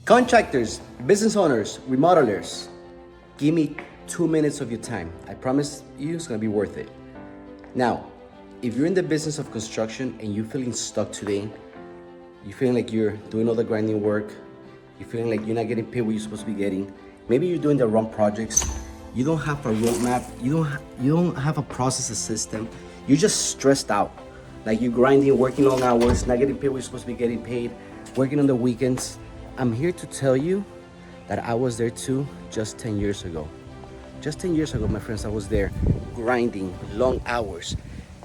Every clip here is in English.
Contractors, business owners, remodelers, give me 2 minutes of your time. I promise you it's gonna be worth it. Now, if you're in the business of construction and you're feeling stuck today, you're feeling like you're doing all the grinding work, you're feeling like you're not getting paid what you're supposed to be getting, maybe you're doing the wrong projects, you don't have a roadmap, you don't have a process, a system, you're just stressed out. Like you're grinding, working long hours, not getting paid what you're supposed to be getting paid, working on the weekends. I'm here to tell you that I was there too just 10 years ago. Just 10 years ago, my friends, I was there grinding long hours.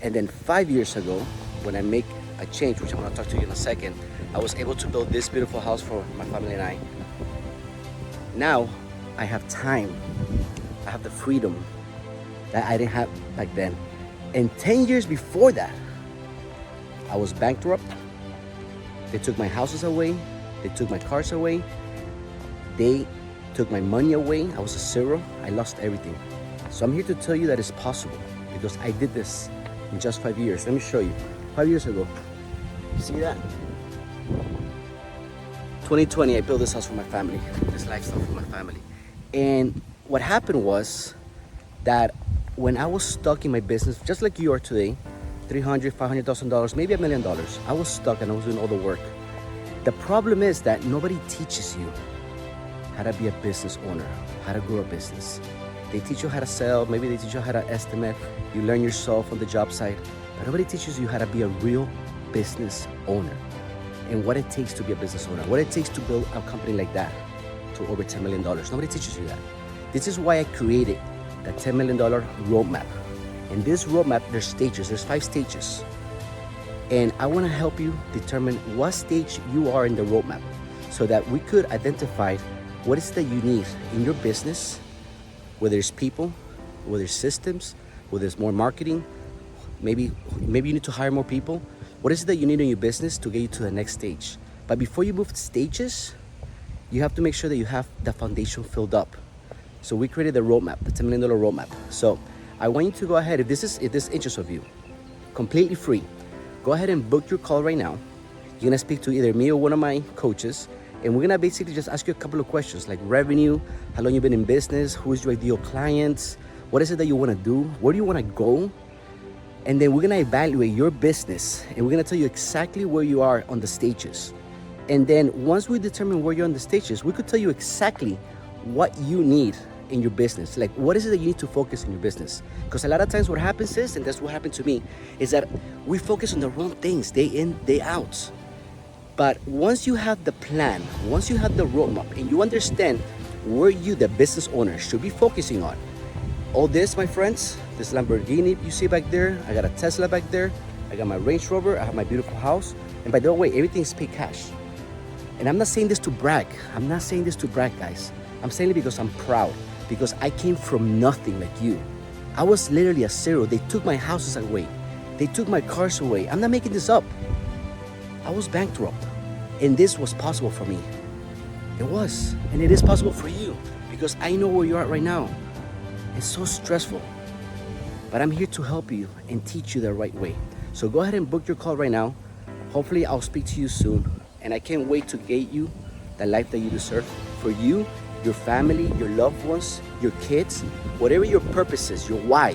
And then 5 years ago, when I make a change, which I'm gonna talk to you in a second, I was able to build this beautiful house for my family and I. Now, I have time. I have the freedom that I didn't have back then. And 10 years before that, I was bankrupt. They took my houses away. They took my cars away. They took my money away. I was a zero. I lost everything. So I'm here to tell you that it's possible because I did this in just 5 years. Let me show you. 5 years ago. You see that? 2020, I built this house for my family, this lifestyle for my family. And what happened was that when I was stuck in my business, just like you are today, $300,000, $500,000, maybe $1 million, I was stuck and I was doing all the work. The problem is that nobody teaches you how to be a business owner, how to grow a business. They teach you how to sell, maybe they teach you how to estimate, you learn yourself on the job site, but nobody teaches you how to be a real business owner and what it takes to be a business owner, what it takes to build a company like that to over $10 million. Nobody teaches you that. This is why I created the $10 million roadmap. In this roadmap, there's stages, there's 5 stages. And I wanna help you determine what stage you are in the roadmap so that we could identify what is that you need in your business, whether it's people, whether it's systems, whether it's more marketing, maybe you need to hire more people. What is it that you need in your business to get you to the next stage? But before you move stages, you have to make sure that you have the foundation filled up. So we created the roadmap, the $10 million roadmap. So I want you to go ahead, if this interests of you, completely free, go ahead and book your call right now. You're gonna speak to either me or one of my coaches, and we're gonna basically just ask you a couple of questions like revenue, how long you've been in business, who is your ideal clients, what is it that you wanna do, where do you wanna go? And then we're gonna evaluate your business and we're gonna tell you exactly where you are on the stages. And then once we determine where you're on the stages, we could tell you exactly what you need in your business. Like what is it that you need to focus in your business? Because a lot of times what happens is, and that's what happened to me, is that we focus on the wrong things day in, day out. But once you have the plan, once you have the roadmap and you understand where you, the business owner, should be focusing on, all this, my friends, this Lamborghini you see back there, I got a Tesla back there, I got my Range Rover, I have my beautiful house, and by the way, everything's paid cash. And I'm not saying this to brag. I'm not saying this to brag, guys. I'm saying it because I'm proud, because I came from nothing like you. I was literally a zero. They took my houses away. They took my cars away. I'm not making this up. I was bankrupt, and this was possible for me. It was, and it is possible for you, because I know where you're at right now. It's so stressful, but I'm here to help you and teach you the right way. So go ahead and book your call right now. Hopefully I'll speak to you soon, and I can't wait to get you the life that you deserve for you, your family, your loved ones, your kids, whatever your purpose is, your why.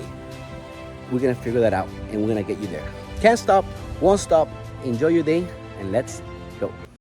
We're gonna figure that out and we're gonna get you there. Can't stop, won't stop. Enjoy your day and let's